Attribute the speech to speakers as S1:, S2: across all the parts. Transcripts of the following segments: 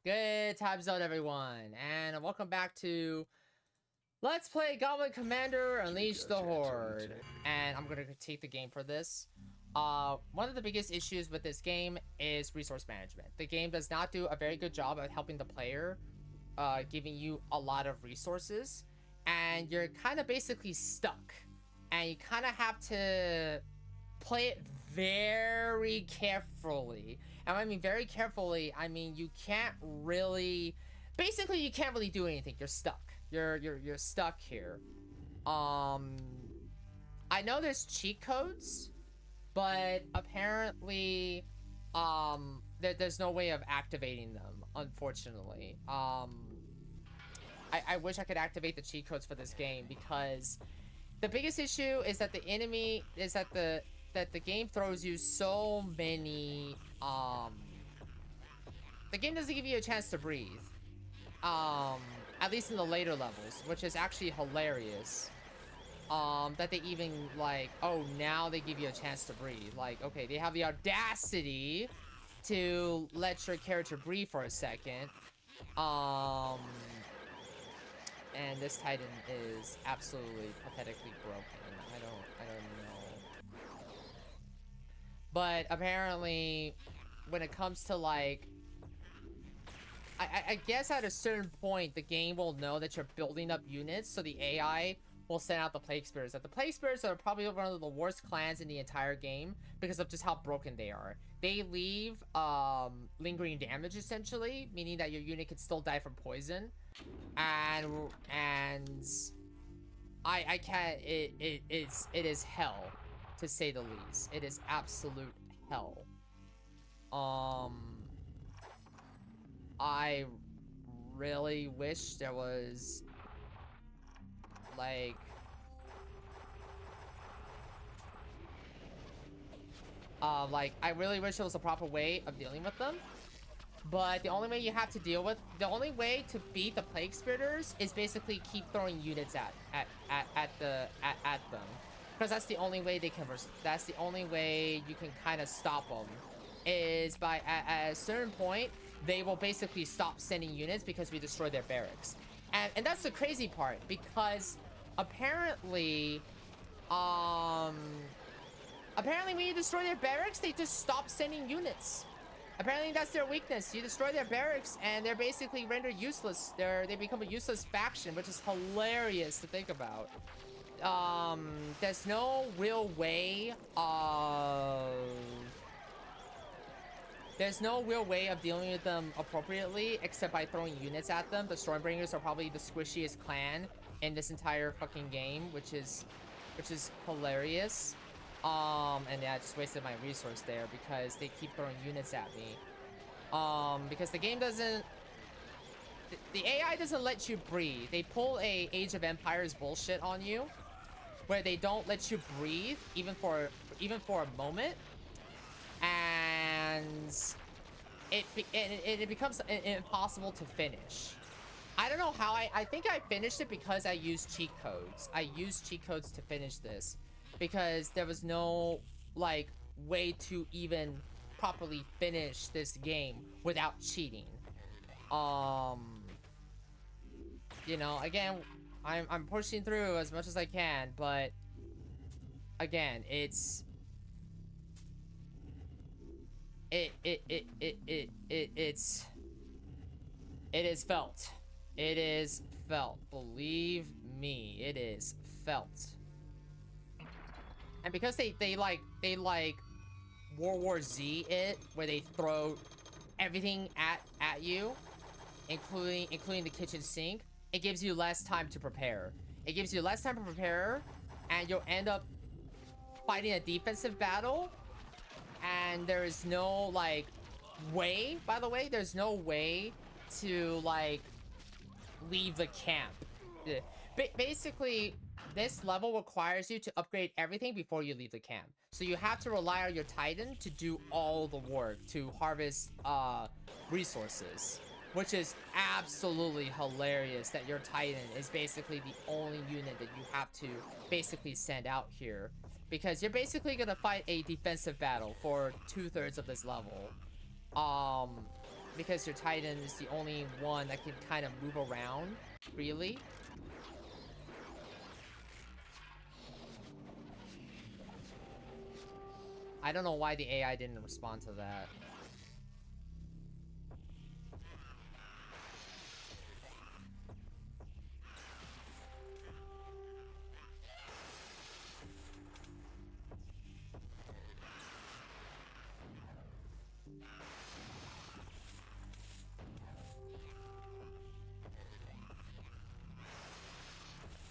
S1: Good time zone, everyone, and welcome back to Let's Play Goblin Commander Unleash the Horde. And I'm gonna critique the game for this. One of the biggest issues with this game is resource management. The game does not do a very good job of helping the player, giving you a lot of resources, and you're kind of basically stuck. And you kind of have to play it very carefully. And I mean very carefully, I mean you can't really, basically you can't really do anything. You're stuck. You're stuck here. I know there's cheat codes, but apparently there's no way of activating them, unfortunately. I wish I could activate the cheat codes for this game, because the biggest issue is that the enemy is that the game throws you so many, the game doesn't give you a chance to breathe, at least in the later levels, which is actually hilarious. That they even, like, oh, now they give you a chance to breathe. Like, okay, they have the audacity to let your character breathe for a second. And this Titan is absolutely pathetically broken. I don't know. But apparently, when it comes to, like, I guess at a certain point, the game will know that you're building up units, so the AI will send out the Plague Spirits. That the Plague Spirits are probably one of the worst clans in the entire game because of just how broken they are. They leave lingering damage, essentially, meaning that your unit can still die from poison. And I can't, it is hell, to say the least. It is absolute hell. I really wish there was, like, I really wish there was a proper way of dealing with them. But the only way you have to deal with, the only way to beat the Plague Spiriters is basically keep throwing units at them. Because that's the only way they can, that's the only way you can kind of stop them. Is by, at a certain point, they will basically stop sending units because we destroy their barracks. And that's the crazy part, because apparently, apparently when you destroy their barracks, they just stop sending units. Apparently that's their weakness. You destroy their barracks and they're basically rendered useless. They become a useless faction, which is hilarious to think about. There's no real way of... There's no real way of dealing with them appropriately except by throwing units at them. The Stormbringers are probably the squishiest clan in this entire fucking game, which is hilarious. And yeah, I just wasted my resource there because they keep throwing units at me. Because the game doesn't... The AI doesn't let you breathe. They pull a Age of Empires bullshit on you, where they don't let you breathe even for a moment. And it becomes impossible to finish. I don't know how I think I finished it because I used cheat codes. I used cheat codes to finish this because there was no, like, way to even properly finish this game without cheating. You know, again, I'm pushing through as much as I can, but again, it is felt. It is felt. Believe me, it is felt. And because they like World War Z it, where they throw everything at you, including the kitchen sink, it gives you less time to prepare. It gives you less time to prepare, and you'll end up fighting a defensive battle. And there is no, like, way, by the way, there's no way to, like, leave the camp. Basically, this level requires you to upgrade everything before you leave the camp. So you have to rely on your Titan to do all the work, to harvest resources. Which is absolutely hilarious that your Titan is basically the only unit that you have to basically send out here. Because you're basically going to fight a defensive battle for 2/3 of this level. because your Titan is the only one that can kind of move around freely. I don't know why the AI didn't respond to that.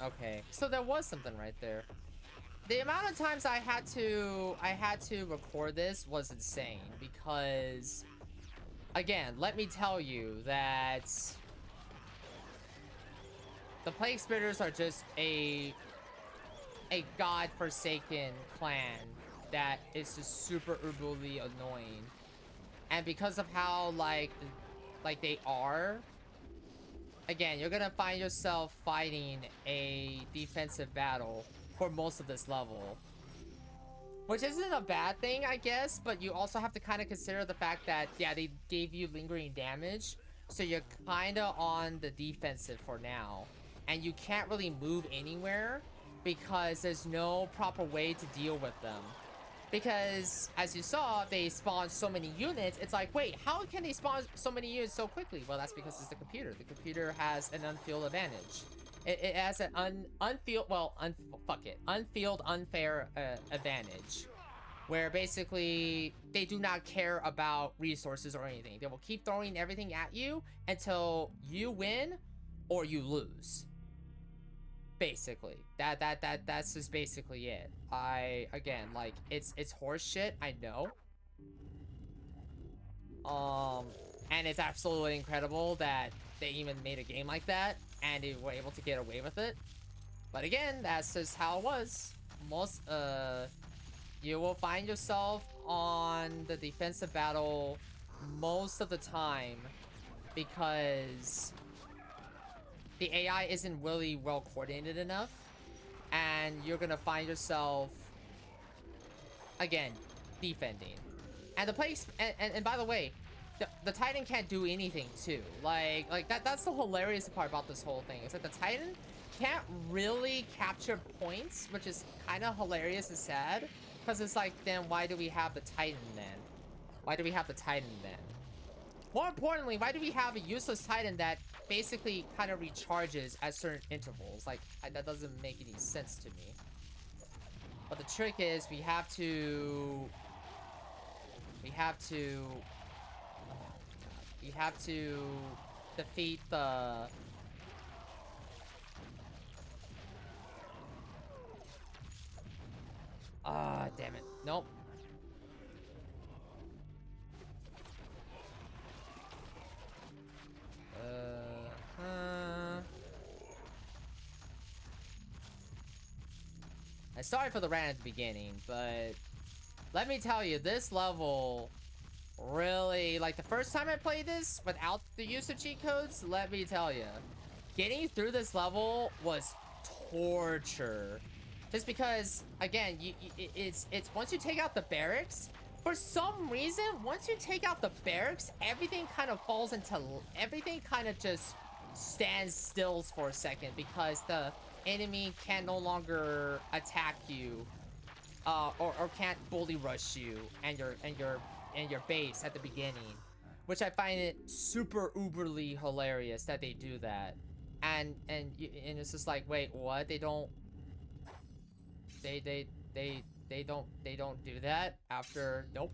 S1: Okay, so there was something right there. The amount of times I had to record this was insane because, again, let me tell you that the Plague Spitters are just a godforsaken clan that is just super uberly annoying, and because of how like they are. Again, you're gonna find yourself fighting a defensive battle for most of this level. Which isn't a bad thing, I guess, but you also have to kind of consider the fact that, yeah, they gave you lingering damage, so you're kind of on the defensive for now. And you can't really move anywhere because there's no proper way to deal with them. Because, as you saw, they spawn so many units. It's like, wait, how can they spawn so many units so quickly? Well, that's because it's the computer. The computer has an unfield advantage. It has an unfield, unfair advantage. Where basically, they do not care about resources or anything. They will keep throwing everything at you until you win or you lose. Basically, that's just basically it. Again, like, it's horse shit, I know. And it's absolutely incredible that they even made a game like that and they were able to get away with it. But again, that's just how it was. You will find yourself on the defensive battle most of the time because the AI isn't really well coordinated enough, and you're gonna find yourself, again, defending. And the place, and by the way, the Titan can't do anything too. Like that's the hilarious part about this whole thing, is that the Titan can't really capture points, which is kind of hilarious and sad, because it's like, then why do we have the Titan then? Why do we have the Titan then? More importantly, why do we have a useless Titan that basically kind of recharges at certain intervals? Like, that doesn't make any sense to me. But the trick is, we have to defeat the... Ah, damn it. Nope. Sorry for the rant at the beginning, but let me tell you, this level really, like, the first time I played this without the use of cheat codes, let me tell you, getting through this level was torture. Just because, again, it's once you take out the barracks, for some reason, once you take out the barracks, everything kind of falls into, everything kind of just stands still for a second, because the enemy can no longer attack you, or can't bully rush you and your base at the beginning, which I find it super uberly hilarious that they do that, and it's just like, wait, what? They don't do that after? Nope.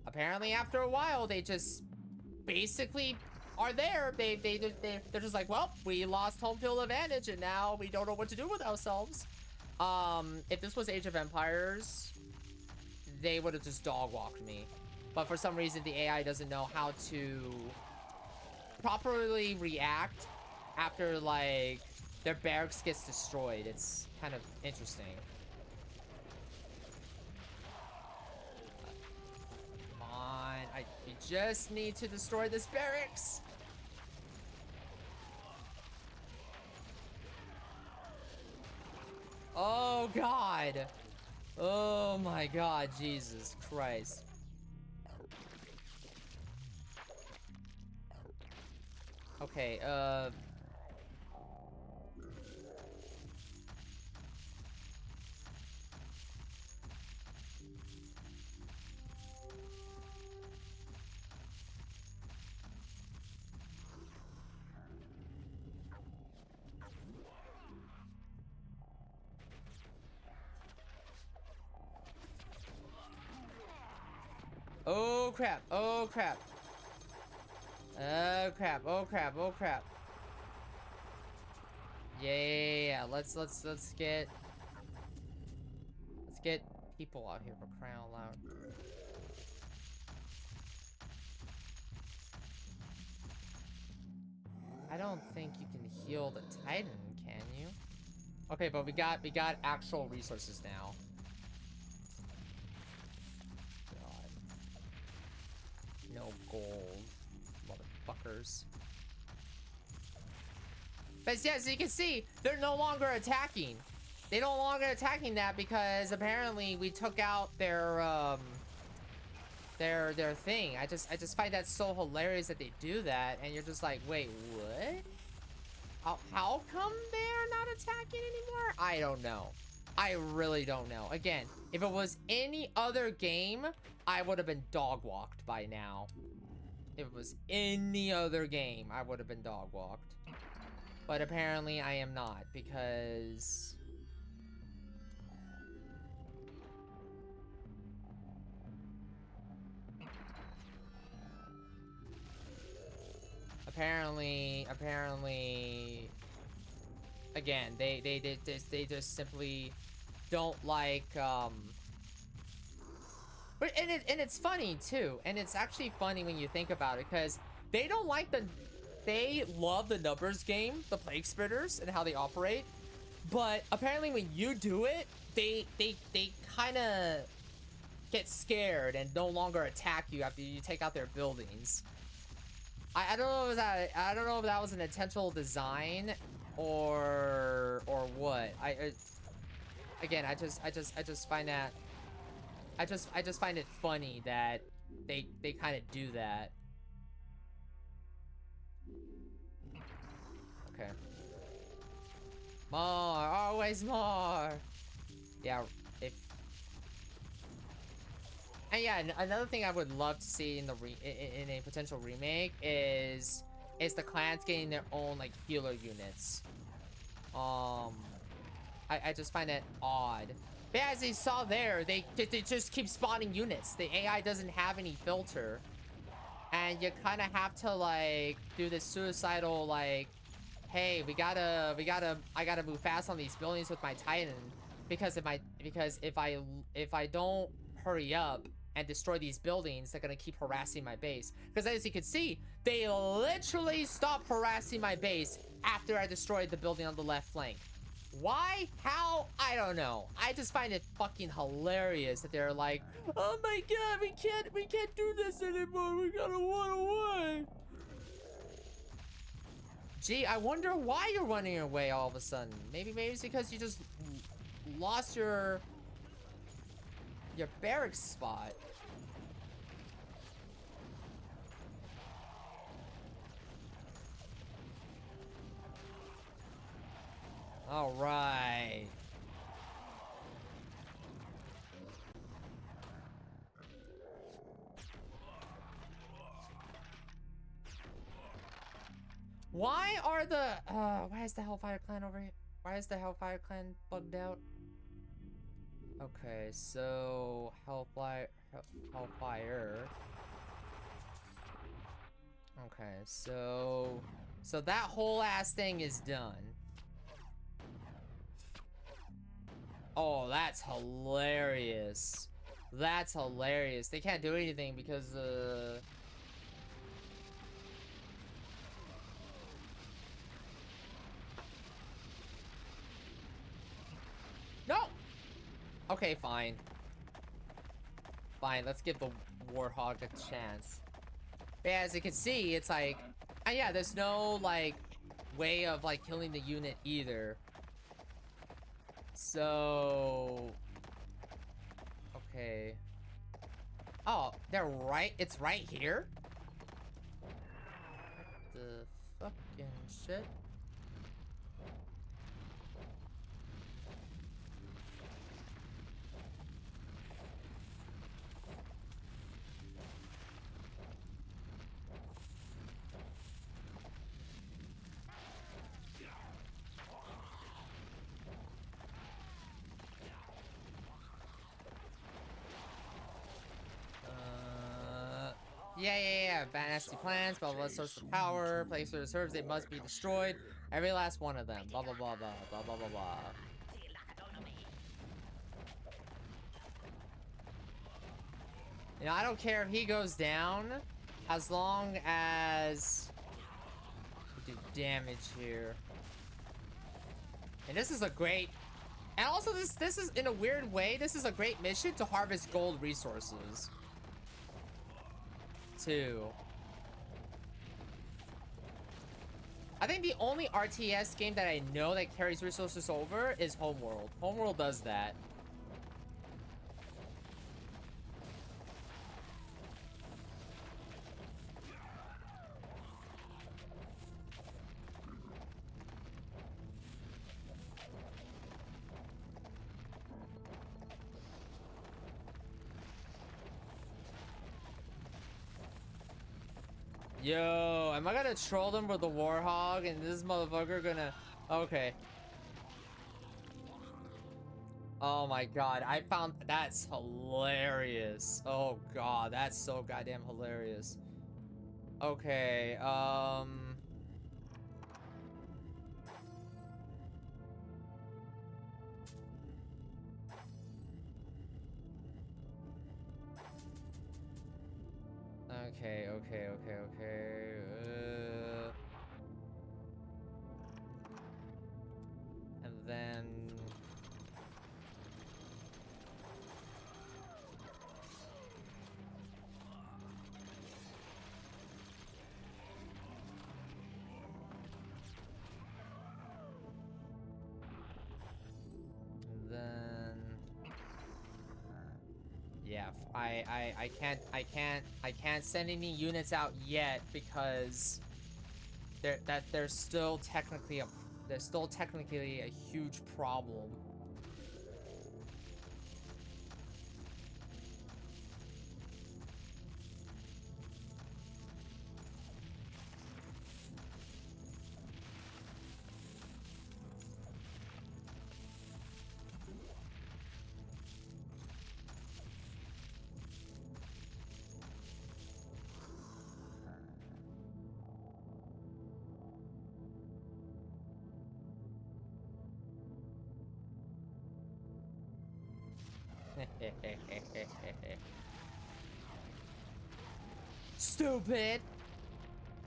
S1: Apparently, after a while, they just basically are there. They're just like, well, we lost home field advantage, and now we don't know what to do with ourselves. If this was Age of Empires, they would have just dog walked me. But for some reason, the AI doesn't know how to properly react after, like, their barracks gets destroyed. It's kind of interesting. Come on, we just need to destroy this barracks. Oh, God. Oh, my God. Jesus Christ. Okay, oh crap, oh crap. Oh crap, oh crap, oh crap. Yeah, let's get people out here for crying out loud. I don't think you can heal the Titan, can you? Okay, but we got actual resources now. God. No gold, motherfuckers. But yeah, as you can see, they're no longer attacking. They're no longer attacking that because apparently we took out their thing. I just find that so hilarious that they do that, and you're just like, wait, what? How come they're not attacking anymore? I don't know. I really don't know. Again, if it was any other game, I would have been dog walked by now. If it was any other game, I would have been dog walked. But apparently I am not, because apparently again, they just simply don't like but and it's funny too, and it's actually funny when you think about it, because they don't like they love the numbers game, the plague spitters, and how they operate, but apparently when you do it, they kind of get scared and no longer attack you after you take out their buildings. I don't know if I don't know if that was an intentional design or what. Again, I just find that I just find it funny that they kind of do that. Okay. More, always more. Yeah, if and yeah, another thing I would love to see in the in a potential remake is the clans getting their own like healer units. I just find it odd. But as you saw there, they just keep spawning units. The AI doesn't have any filter, and you kind of have to like do this suicidal like, hey, I gotta move fast on these buildings with my Titan, because if I don't hurry up and destroy these buildings, they're gonna keep harassing my base. Because as you can see, they literally stopped harassing my base after I destroyed the building on the left flank. Why? How? I don't know. I just find it fucking hilarious that they're like, oh my god, we can't do this anymore. We gotta run away. Gee, I wonder why you're running away all of a sudden. Maybe it's because you just lost your barracks spot. All right. Why are the why is the Hellfire Clan over here? Why is the Hellfire Clan bugged out? Okay, so Hellfire. Okay, so that whole ass thing is done. Oh, that's hilarious. That's hilarious. They can't do anything because no. Okay, fine. Fine, let's give the Warhog a chance. But yeah, as you can see, it's like, yeah, there's no like way of like killing the unit either. So, okay. Oh, they're right. It's right here. What the fucking shit. Yeah. Bad nasty plans, blah, blah, source of power, place where it serves, they must be destroyed. Every last one of them. Blah, blah, blah, blah, blah, blah, blah, blah. You know, I don't care if he goes down, as long as we do damage here. And this is a great... And also, this is, in a weird way, this is a great mission to harvest gold resources. Too. I think the only RTS game that I know that carries resources over is Homeworld. Homeworld does that. Yo, am I gonna troll them with the Warhog and this motherfucker gonna... Okay. Oh my god, I found... That's hilarious. Oh god, that's so goddamn hilarious. Okay, Okay. And then... Yeah, I can't send any units out yet because there's still technically a huge problem. Stupid!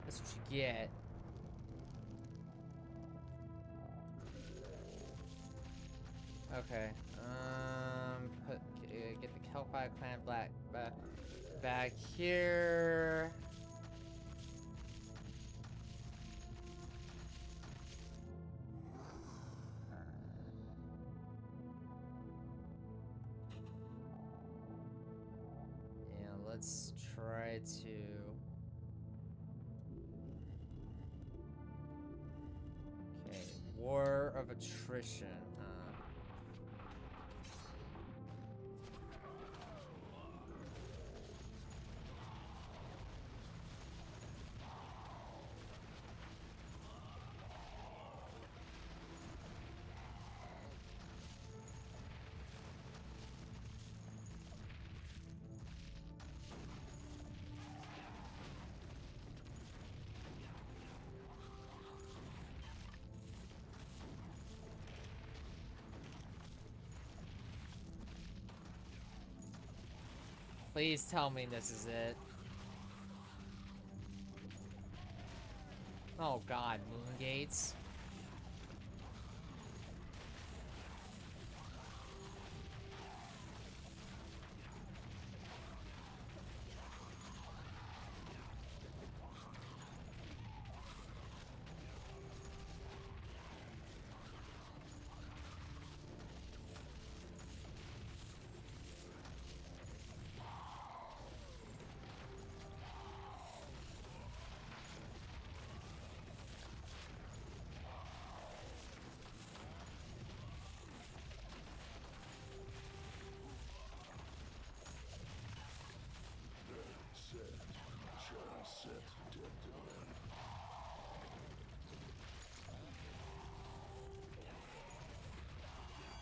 S1: That's what you get. Okay. Get the Kelpie clan back here. Let's try to... Okay, War of Attrition. Please tell me this is it. Oh god, moon gates.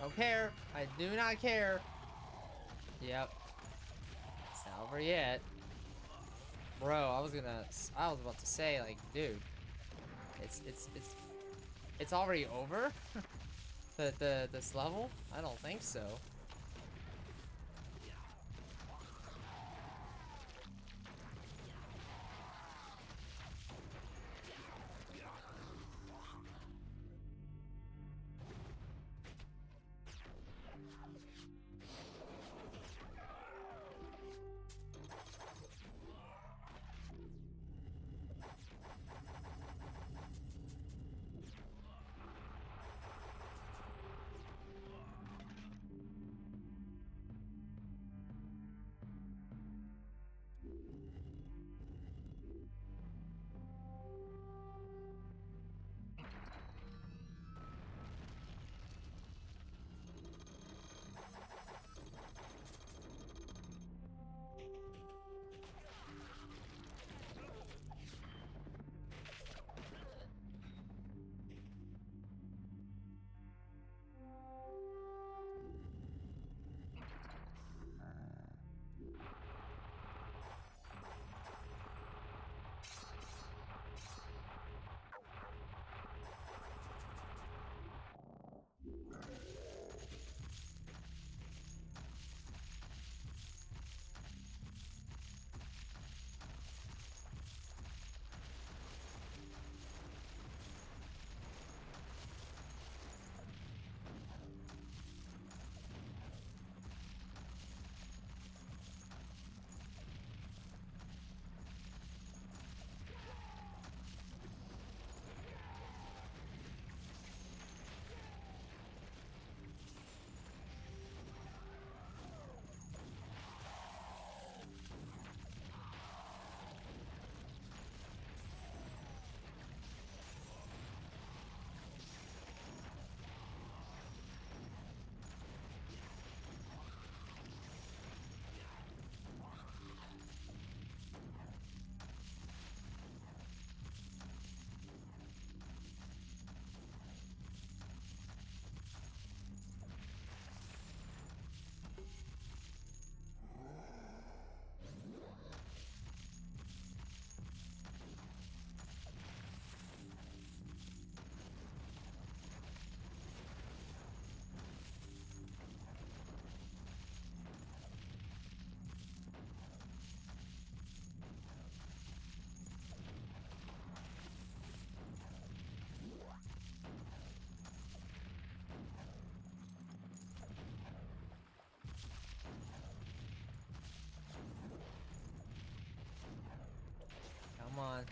S1: Don't care. I do not care. Yep. It's not over yet. Bro, I was about to say, like, dude, it's already over? This level? I don't think so. Come on.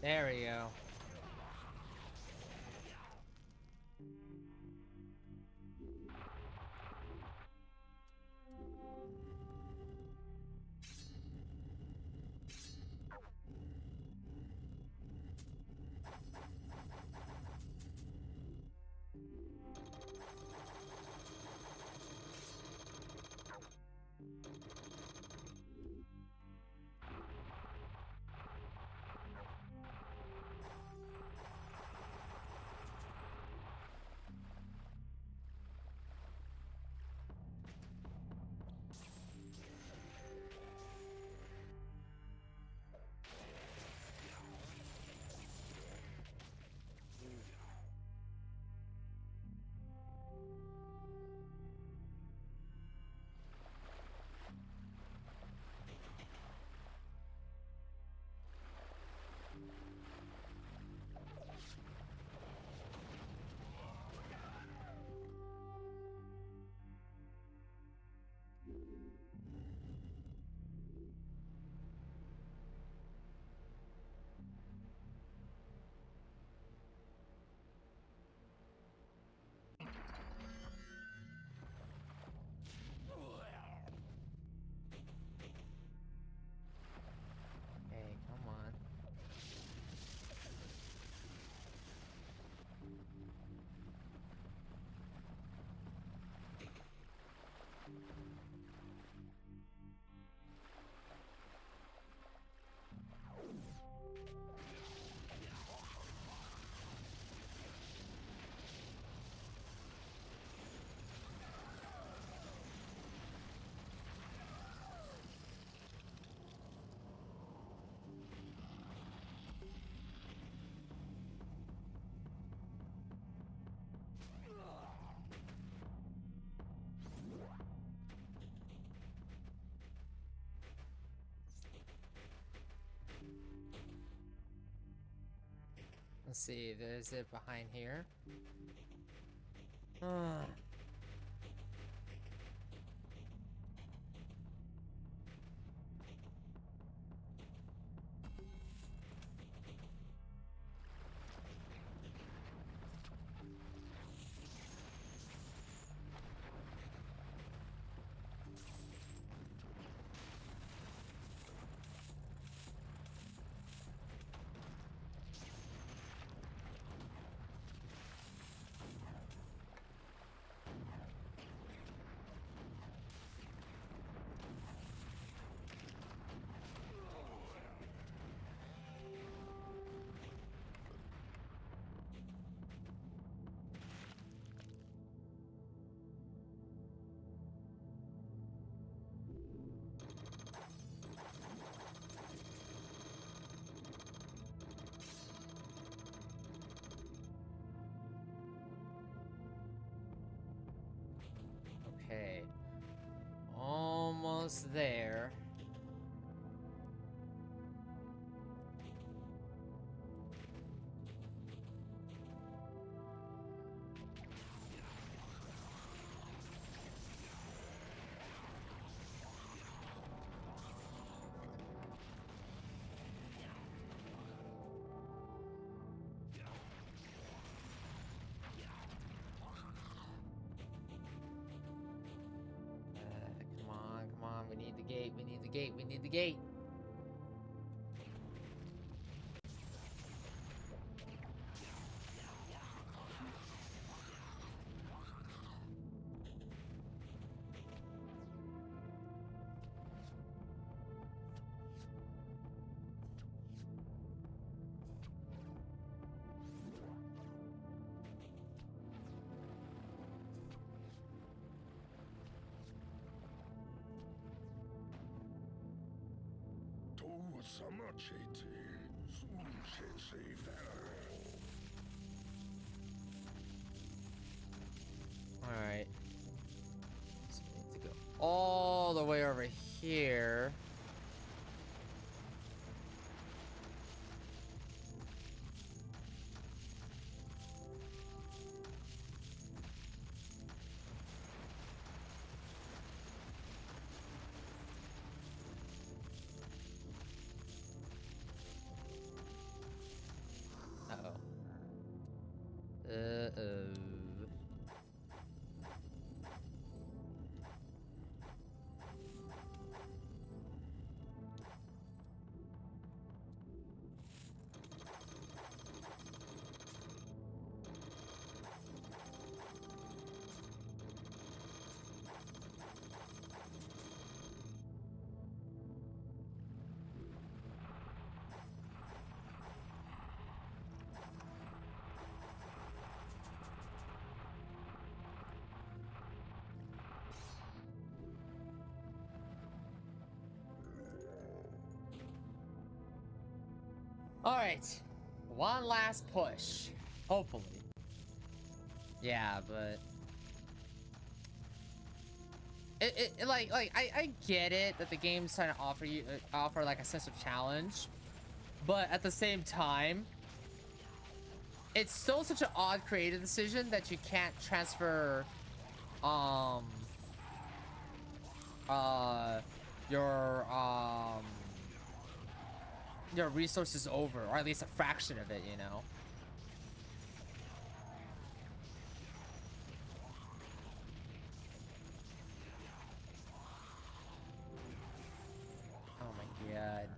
S1: There we go. Let's see, there's it behind here. Okay. Almost there. Come on, we need the gate, we need the gate, we need the gate. Alright. So we need to go all the way over here. Alright. One last push. Hopefully. Yeah, but... I get it that the game's trying to offer like a sense of challenge, but at the same time, it's still such an odd creative decision that you can't transfer your resources over, or at least a fraction of it, you know. Oh my god.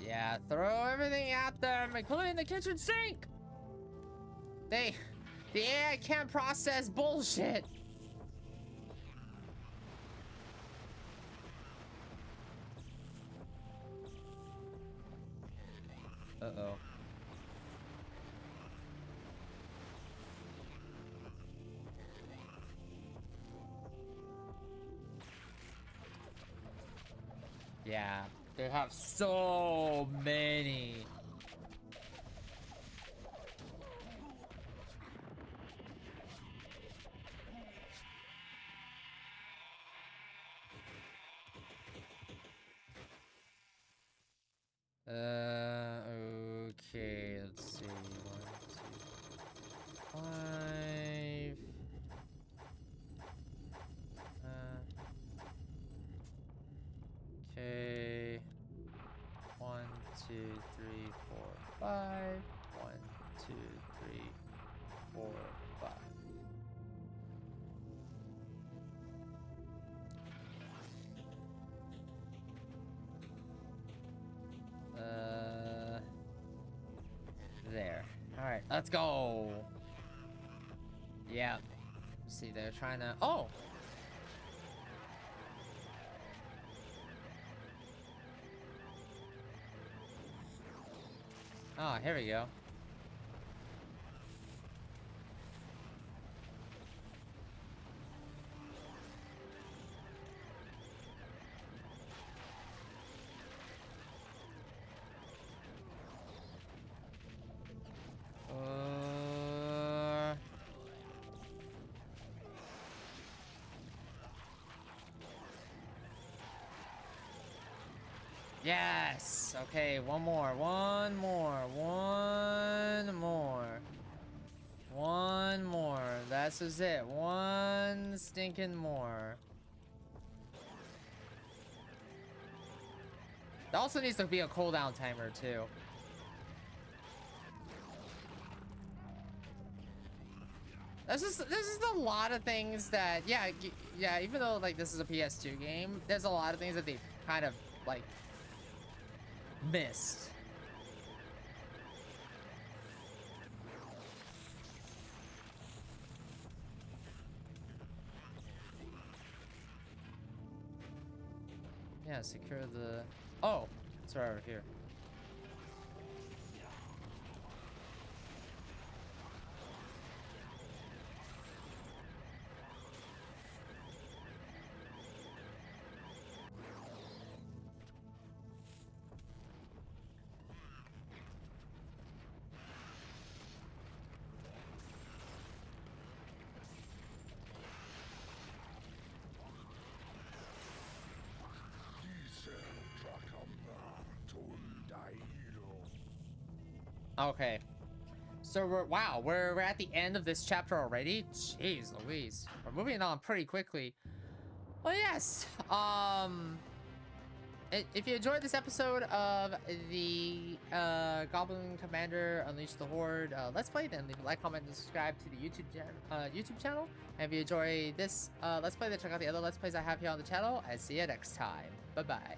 S1: Yeah, throw everything out there, including the kitchen sink! The AI can't process bullshit! Uh-oh. Yeah, they have so many. Okay, let's see. 1, 2, 5. Okay. 1, 2, 3, 4, 5. 1, 2, 3, 4, 5. There. All right, let's go. Yeah. See, they're trying to. Oh. Oh, here we go. Yes. Okay, one more. One more. One more. One more. That's just it. One stinking more. There also needs to be a cooldown timer too. This is a lot of things that yeah, even though like this is a PS2 game, there's a lot of things that they kind of like missed. Yeah, secure the... Oh, it's right over here. Okay. So we're at the end of this chapter already. Jeez Louise. We're moving on pretty quickly. Well, yes. If you enjoyed this episode of the Goblin Commander Unleash the Horde Let's Play, then leave a like, comment, and subscribe to the YouTube channel. And if you enjoy this Let's Play, then check out the other Let's Plays I have here on the channel. And see you next time. Bye-bye.